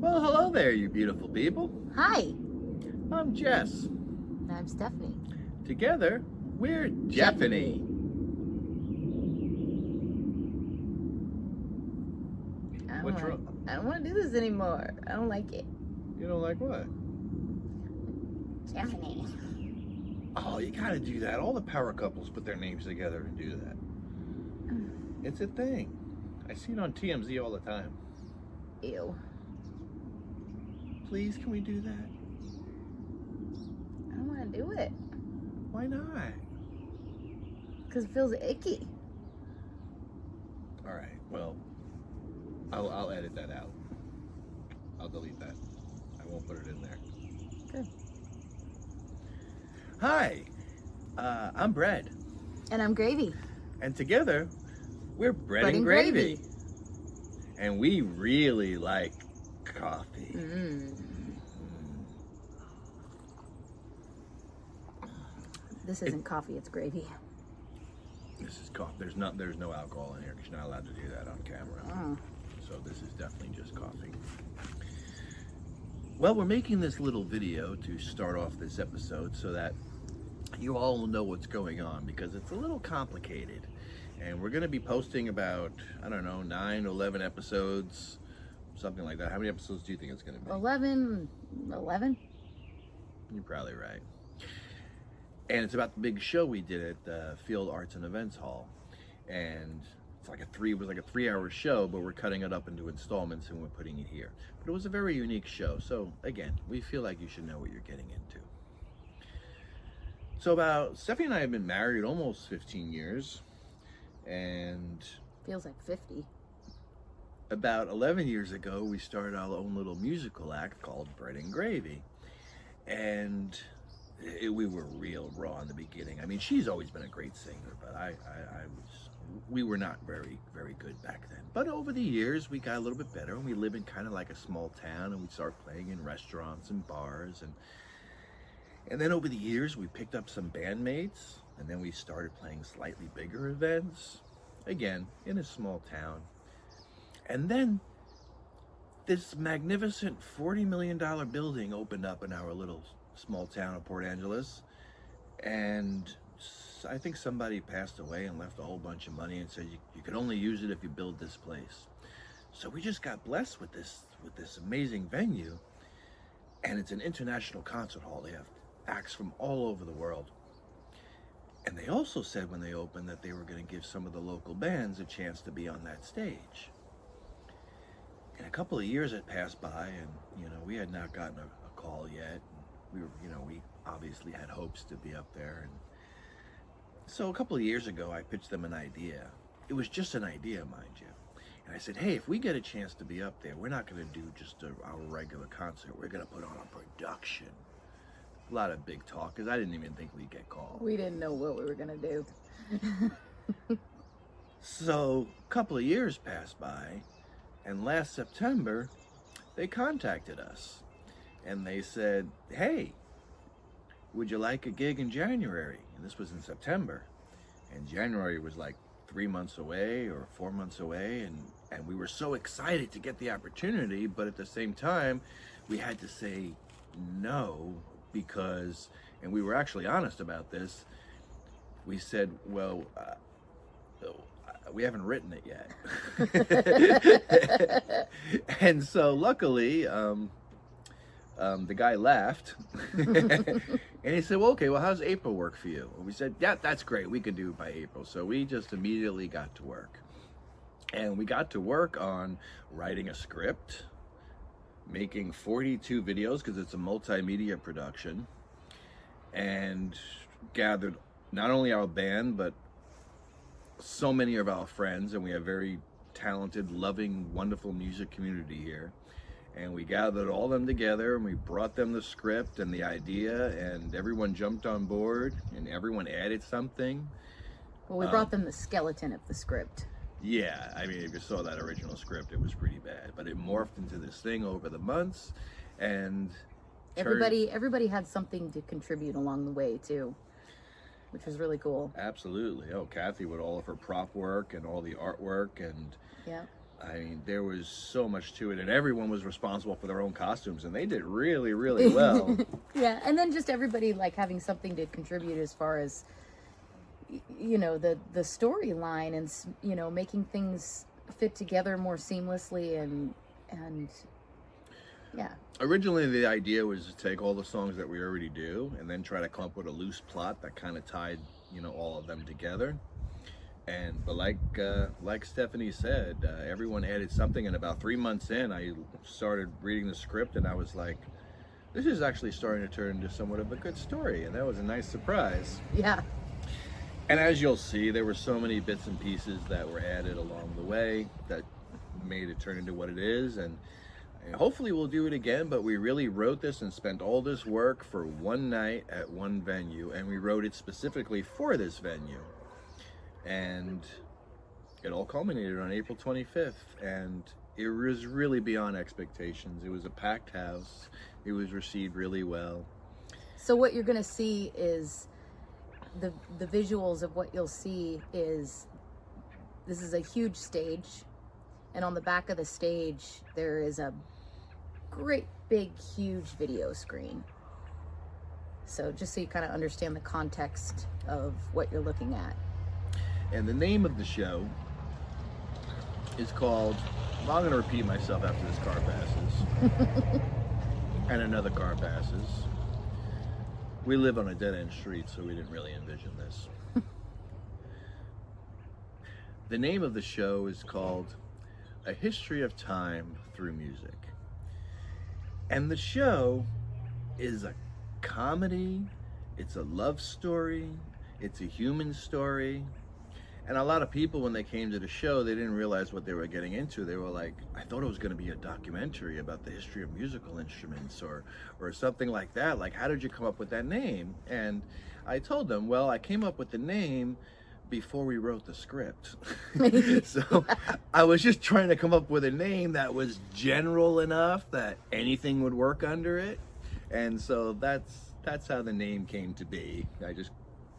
Well, hello there, you beautiful people. Hi, I'm Jess. and I'm Stephanie. Together, we're Jeffany. What's wrong? I don't want to do this anymore. I don't like it. You don't like what? Stephanie. Oh, you gotta do that. All the power couples put their names together and do that. It's a thing. I see it on TMZ all the time. Ew. Please, can we do that? I don't want to do it. Why not? Because it feels icky. All right, well, I'll edit that out. I'll delete that. I won't put it in there. Good. Hi, I'm Bread. And I'm Gravy. And together, we're Bread and Gravy. And we really like coffee. This isn't coffee, it's gravy. This is coffee. There's no alcohol in here because you're not allowed to do that on camera. So this is definitely just coffee. Well, we're making this little video to start off this episode so that you all will know what's going on, because it's a little complicated. And we're going to be posting about, I don't know, 9, 11 episodes, something like that. How many episodes do you think it's going to be? 11? You're probably right. And it's about the big show we did at the Field Arts and Events Hall. And it was like a 3-hour show, but we're cutting it up into installments and we're putting it here. But it was a very unique show. So again, we feel like you should know what you're getting into. So Stephanie and I have been married almost 15 years. And Feels like 50. about 11 years ago, we started our own little musical act called Bread and Gravy. And we were real raw in the beginning. I mean, she's always been a great singer, but we were not very, very good back then. But over the years, we got a little bit better, and we live in kind of like a small town, and we started playing in restaurants and bars, and then over the years, we picked up some bandmates, and then we started playing slightly bigger events, again, in a small town. And then this magnificent $40 million building opened up in our little small town of Port Angeles, and I think somebody passed away and left a whole bunch of money and said you could only use it if you build this place. So we just got blessed with this amazing venue, and it's an international concert hall. They have acts from all over the world. And they also said when they opened that they were going to give some of the local bands a chance to be on that stage. And a couple of years had passed by, and we had not gotten a call yet. We obviously had hopes to be up there. And so a couple of years ago, I pitched them an idea. It was just an idea, mind you. And I said, hey, if we get a chance to be up there, we're not going to do just our regular concert. We're going to put on a production. A lot of big talk, because I didn't even think we'd get called. We didn't know what we were going to do. So a couple of years passed by, and last September, they contacted us. And they said, hey, would you like a gig in January? And this was in September. And January was like 3 months away or 4 months away. And we were so excited to get the opportunity. But at the same time, we had to say no because, and we were actually honest about this, we said, well, we haven't written it yet. And so luckily, the guy laughed and he said, well, okay, well, how's April work for you? And we said, yeah, that's great. We could do it by April. So we just immediately got to work. And we got to work on writing a script, making 42 videos because it's a multimedia production, and gathered not only our band, but so many of our friends. And we have very talented, loving, wonderful music community here. And we gathered all them together, and we brought them the script and the idea, and everyone jumped on board, and everyone added something. Well, we brought them the skeleton of the script. Yeah, I mean, if you saw that original script, it was pretty bad. But it morphed into this thing over the months, and everybody had something to contribute along the way, too, which was really cool. Absolutely. Oh, Kathy with all of her prop work and all the artwork, and yeah. I mean, there was so much to it, and everyone was responsible for their own costumes, and they did really, really well. Yeah, and then just everybody like having something to contribute as far as the storyline and making things fit together more seamlessly and yeah. Originally, the idea was to take all the songs that we already do and then try to come up with a loose plot that kind of tied, all of them together. But like Stephanie said, everyone added something, and about 3 months in, I started reading the script, and I was like, this is actually starting to turn into somewhat of a good story, and that was a nice surprise. Yeah. And as you'll see, there were so many bits and pieces that were added along the way that made it turn into what it is, and hopefully we'll do it again, but we really wrote this and spent all this work for one night at one venue, and we wrote it specifically for this venue. And it all culminated on April 25th, and it was really beyond expectations. It was a packed house. It was received really well. So what you're going to see is the visuals of what you'll see is this is a huge stage, and on the back of the stage there is a great big huge video screen. So just so you kind of understand the context of what you're looking at. And the name of the show is called, well, I'm going to repeat myself after this car passes. And another car passes. We live on a dead-end street, so we didn't really envision this. The name of the show is called A History of Time Through Music. And the show is a comedy, it's a love story, it's a human story. And a lot of people, when they came to the show, they didn't realize what they were getting into. They were like, I thought it was going to be a documentary about the history of musical instruments or something like that. Like, how did you come up with that name? And I told them, well, I came up with the name before we wrote the script. So I was just trying to come up with a name that was general enough that anything would work under it. And so that's how the name came to be. I just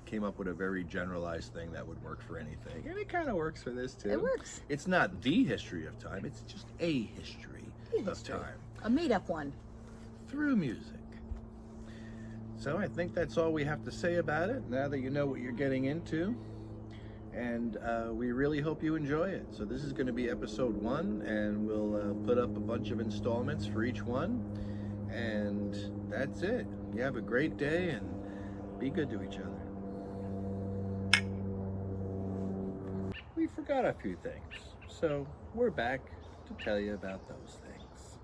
came up with a very generalized thing that would work for anything, and it kind of works for this too. It works. It's not the history of time, it's just a history of time, a made-up one through music. So I think that's all we have to say about it now that you know what you're getting into, and we really hope you enjoy it. So this is going to be episode 1, and we'll put up a bunch of installments for each one, and that's it. You have a great day and be good to each other. We forgot a few things, so we're back to tell you about those things.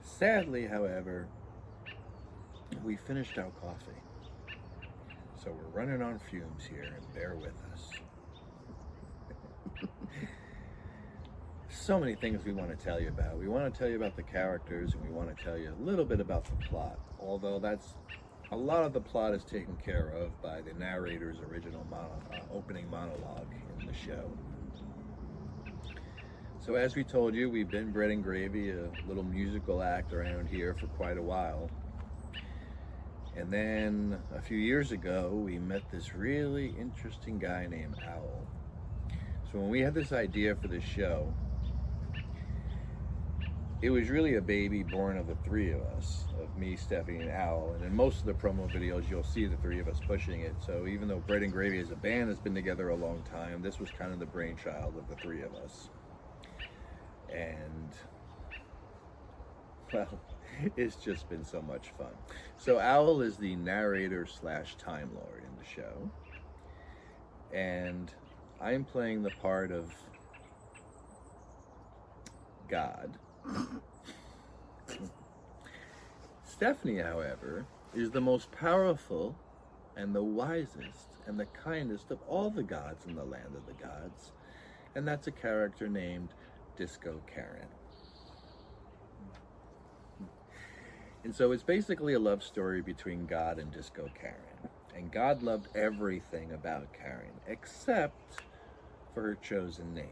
Sadly, however, we finished our coffee, so we're running on fumes here, and bear with us. So many things we want to tell you about. We want to tell you about the characters, and we want to tell you a little bit about the plot, although a lot of the plot is taken care of by the narrator's original opening monologue in the show. So as we told you, we've been Bread and Gravy, a little musical act around here for quite a while. And then a few years ago, we met this really interesting guy named Owl. So when we had this idea for this show, it was really a baby born of the three of us, of me, Stephanie, and Owl. And in most of the promo videos, you'll see the three of us pushing it. So even though Bread and Gravy as a band has been together a long time, this was kind of the brainchild of the three of us. And, well, it's just been so much fun. So Owl is the narrator / Time Lord in the show. And I'm playing the part of God. Stephanie, however, is the most powerful and the wisest and the kindest of all the gods in the land of the gods, and that's a character named Disco Karen. And so it's basically a love story between God and Disco Karen, and God loved everything about Karen except for her chosen name.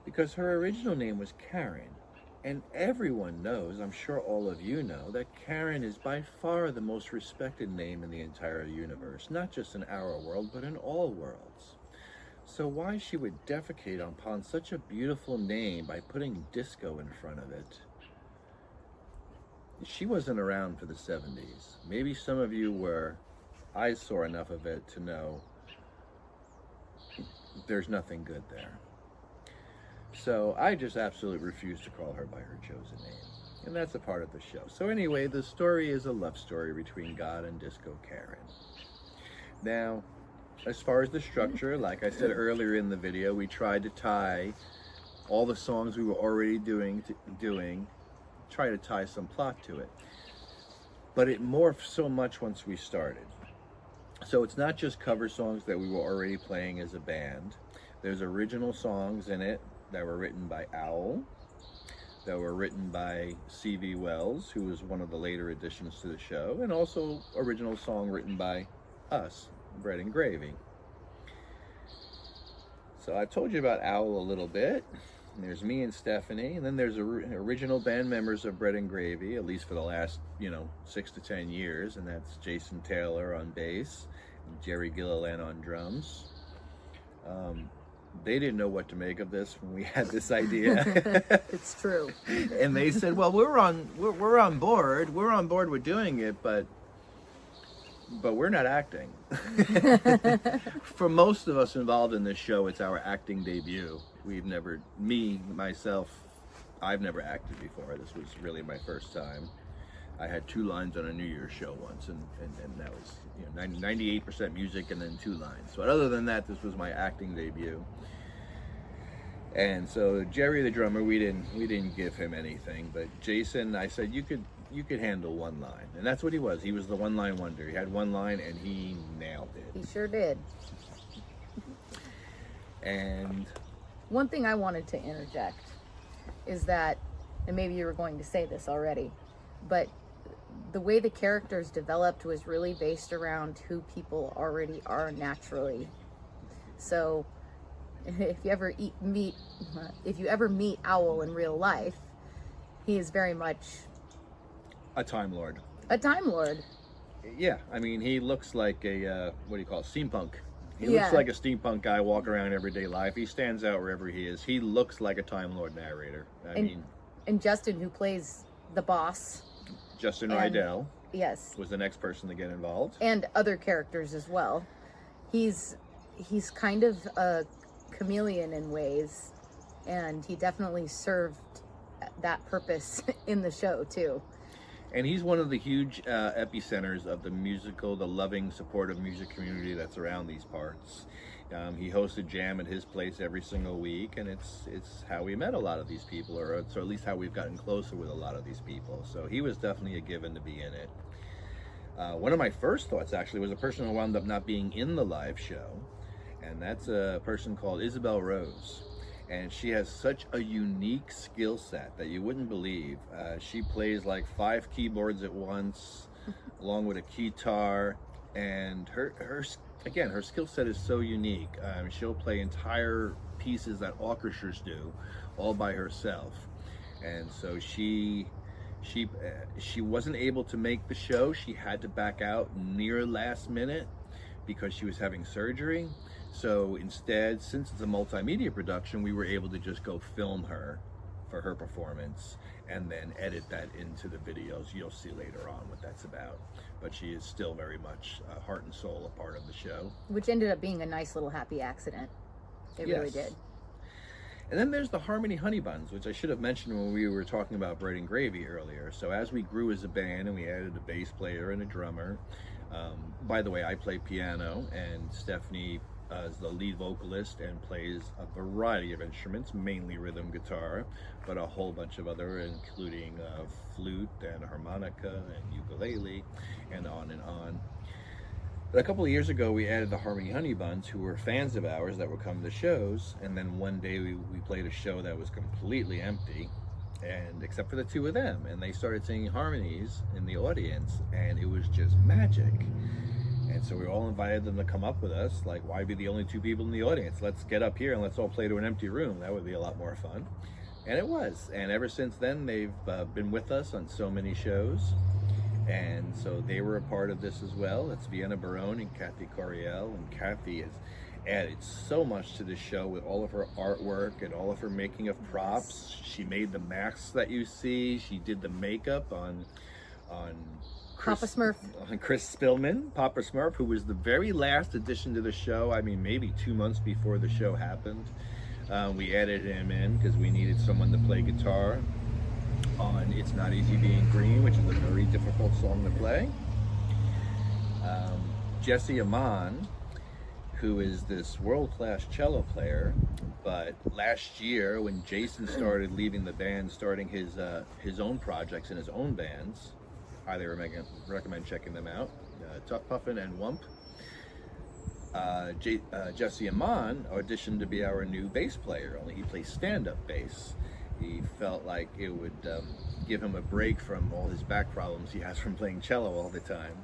Because her original name was Karen, and everyone knows, I'm sure all of you know, that Karen is by far the most respected name in the entire universe, not just in our world, but in all worlds. So why she would defecate upon such a beautiful name by putting disco in front of it? She wasn't around for the 70s. Maybe some of you were. I saw enough of it to know there's nothing good there. So I just absolutely refuse to call her by her chosen name. And that's a part of the show. So anyway, the story is a love story between God and Disco Karen. Now, as far as the structure, like I said earlier in the video, we tried to tie all the songs we were already doing, try to tie some plot to it. But it morphed so much once we started. So it's not just cover songs that we were already playing as a band. There's original songs in it that were written by Owl, that were written by C.V. Wells, who was one of the later additions to the show, and also original song written by us, Bread and Gravy. So I've told you about Owl a little bit. There's me and Stephanie, and then there's original band members of Bread and Gravy, at least for the last, 6 to 10 years, and that's Jason Taylor on bass, and Jerry Gilliland on drums. They didn't know what to make of this when we had this idea. It's true. And they said, "Well, we're on board. We're on board with doing it, but we're not acting." For most of us involved in this show, it's our acting debut. I've never acted before. This was really my first time. I had 2 lines on a New Year's show once, and that was 98% music and then 2 lines. But other than that, this was my acting debut. And so Jerry, the drummer, we didn't give him anything. But Jason, I said you could handle 1 line, and that's what he was. He was the 1-line wonder. He had 1 line, and he nailed it. He sure did. And one thing I wanted to interject is that, and maybe you were going to say this already, but the way the characters developed was really based around who people already are naturally. So if you ever meet Owl in real life, he is very much a Time Lord. A Time Lord. Yeah, I mean, he looks like a steampunk. He looks like a steampunk guy walking around everyday life. He stands out wherever he is. He looks like a Time Lord narrator. And Justin, who plays the boss, Justin Ryell, yes, was the next person to get involved, and other characters as well. He's kind of a chameleon in ways, and he definitely served that purpose in the show too. And he's one of the huge epicenters of the loving, supportive music community that's around these parts. He hosted jam at his place every single week, and it's how we met a lot of these people, or at least how we've gotten closer with a lot of these people. So he was definitely a given to be in it. One of my first thoughts actually was a person who wound up not being in the live show, and that's a person called Isabelle Rose. And she has such a unique skill set that you wouldn't believe. She plays like 5 keyboards at once, along with a guitar, and her skill set is so unique. She'll play entire pieces that orchestras do, all by herself. And so she wasn't able to make the show. She had to back out near last minute because she was having surgery. So instead, since it's a multimedia production, we were able to just go film her for her performance and then edit that into the videos. You'll see later on what that's about. But she is still very much heart and soul a part of the show. Which ended up being a nice little happy accident. It really did. And then there's the Harmony Honey Buns, which I should have mentioned when we were talking about Bread and Gravy earlier. So as we grew as a band and we added a bass player and a drummer, by the way, I play piano, and Stephanie is the lead vocalist and plays a variety of instruments, mainly rhythm guitar, but a whole bunch of other, including flute and harmonica and ukulele, and on and on. But a couple of years ago, we added the Harmony Honey Buns, who were fans of ours that would come to shows, and then one day we played a show that was completely empty, and except for the 2 of them, and they started singing harmonies in the audience, and it was just magic. And so we all invited them to come up with us. Like, why be the only 2 people in the audience? Let's get up here and let's all play to an empty room. That would be a lot more fun. And it was. And ever since then, they've been with us on so many shows. And so they were a part of this as well. It's Vienna Barone and Kathy Coriel. And Kathy added so much to the show with all of her artwork and all of her making of props. She made the masks that you see. She did the makeup on Papa Smurf. On Chris Spillman, Papa Smurf, who was the very last addition to the show. I mean, maybe 2 months before the show happened. We added him in because we needed someone to play guitar on It's Not Easy Being Green, which is a very difficult song to play. Jesse Aman, who is this world-class cello player, but last year when Jason started leaving the band, starting his own projects and his own bands, highly recommend checking them out, Tough Puffin and Wump. Jesse Aman auditioned to be our new bass player, only he plays stand-up bass. He felt like it would give him a break from all his back problems he has from playing cello all the time.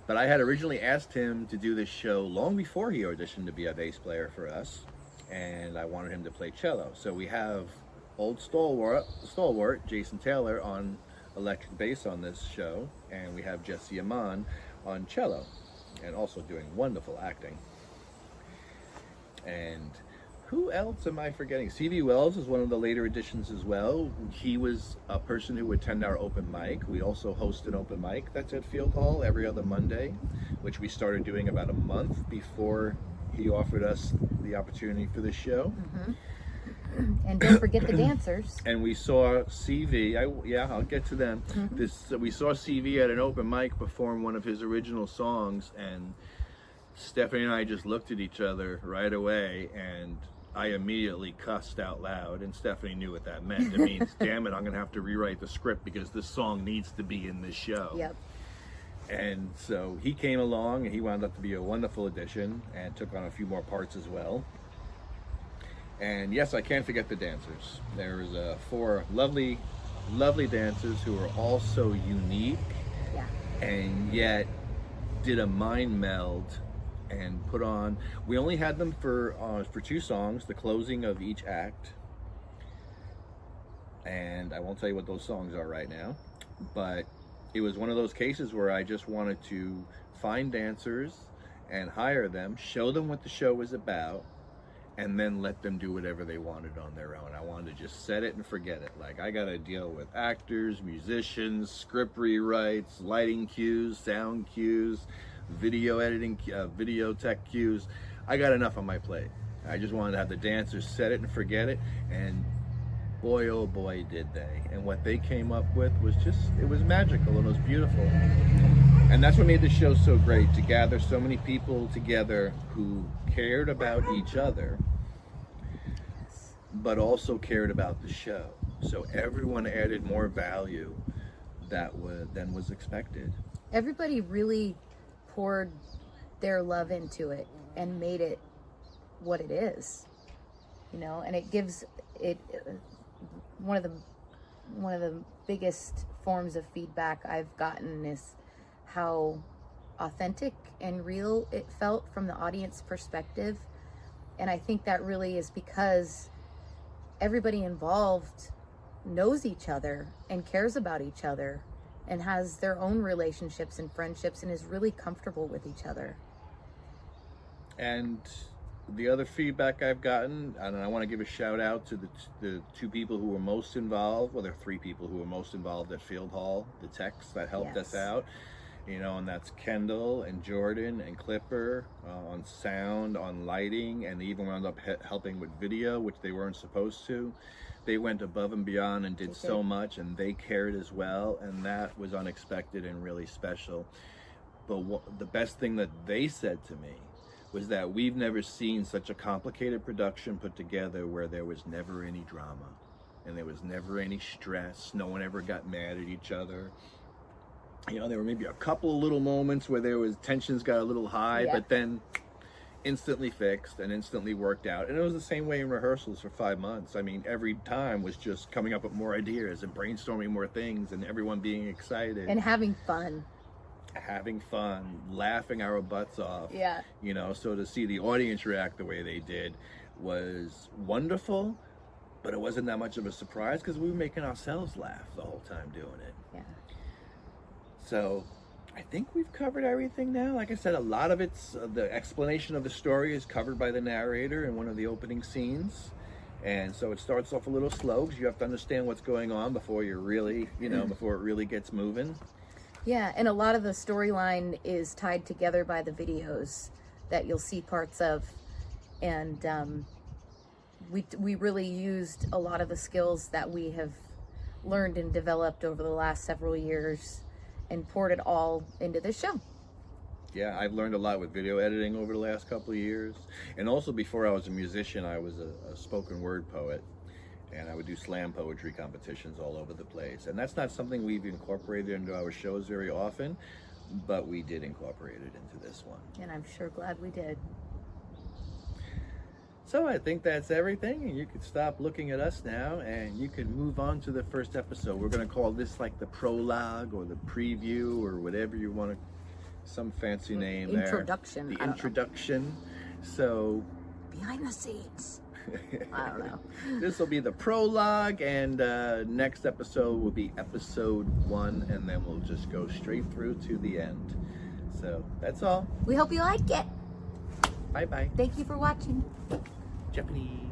But I had originally asked him to do this show long before he auditioned to be a bass player for us, and I wanted him to play cello. So we have old stalwart Jason Taylor on electric bass on this show, and we have Jesse Aman on cello, and also doing wonderful acting. And who else am I forgetting? C.V. Wells is one of the later additions as well. He was a person who would attend our open mic. We also host an open mic that's at Field Hall every other Monday, which we started doing about a month before he offered us the opportunity for this show. Mm-hmm. And don't forget the dancers. And we saw CV. I'll get to them. Mm-hmm. We saw CV at an open mic perform one of his original songs, and Stephanie and I just looked at each other right away, and I immediately cussed out loud, and Stephanie knew what that meant. It means, damn it, I'm gonna have to rewrite the script because this song needs to be in this show. Yep. And so he came along, and he wound up to be a wonderful addition, and took on a few more parts as well. And yes, I can't forget the dancers. There's 4 lovely, lovely dancers who are all so unique, and yet did a mind meld and put on. We only had them for 2 songs, the closing of each act, and I won't tell you what those songs are right now, but it was one of those cases where I just wanted to find dancers and hire them, show them what the show was about, and then let them do whatever they wanted on their own. I wanted to just set it and forget it. Like, I gotta deal with actors, musicians, script rewrites, lighting cues, sound cues, video editing, video tech cues. I got enough on my plate. I just wanted to have the dancers set it and forget it, and boy, oh boy, did they. And what they came up with was it was magical, and it was beautiful. And that's what made the show so great, to gather so many people together who cared about each other, but also cared about the show. So everyone added more value than was expected. Everybody really poured their love into it and made it what it is, and it gives it one of the biggest forms of feedback I've gotten is how authentic and real it felt from the audience perspective. And I think that really is because everybody involved knows each other and cares about each other and has their own relationships and friendships and is really comfortable with each other. And the other feedback I've gotten, and I want to give a shout out to the 2 people who were most involved, well, there are 3 people who were most involved at Field Hall, the techs that helped us out, and that's Kendall and Jordan and Clipper on sound, on lighting, and they even wound up helping with video, which they weren't supposed to. They went above and beyond and did so much, and they cared as well, and that was unexpected and really special. But the best thing that they said to me was that we've never seen such a complicated production put together where there was never any drama and there was never any stress. No one ever got mad at each other. There were maybe a couple of little moments where tensions got a little high, but then instantly fixed and instantly worked out. And it was the same way in rehearsals for 5 months. I mean, every time was just coming up with more ideas and brainstorming more things and everyone being excited. And having fun, laughing our butts off. Yeah. So to see the audience react the way they did was wonderful, but it wasn't that much of a surprise because we were making ourselves laugh the whole time doing it. Yeah. So I think we've covered everything now. Like I said, a lot of it's the explanation of the story is covered by the narrator in one of the opening scenes. And so it starts off a little slow because you have to understand what's going on before you're really, before it really gets moving. Yeah, and a lot of the storyline is tied together by the videos that you'll see parts of. And we really used a lot of the skills that we have learned and developed over the last several years and poured it all into this show. Yeah, I've learned a lot with video editing over the last couple of years. And also before I was a musician, I was a spoken word poet. And I would do slam poetry competitions all over the place. And that's not something we've incorporated into our shows very often, but we did incorporate it into this one. And I'm sure glad we did. So I think that's everything, and you can stop looking at us now, and you can move on to the first episode. We're going to call this like the prologue or the preview or whatever you want to, some fancy name there. Introduction. The introduction. So behind the scenes. I don't know. This will be the prologue, and next episode will be episode 1, and then we'll just go straight through to the end. So that's all. We hope you like it. Bye bye. Thank you for watching. Japanese.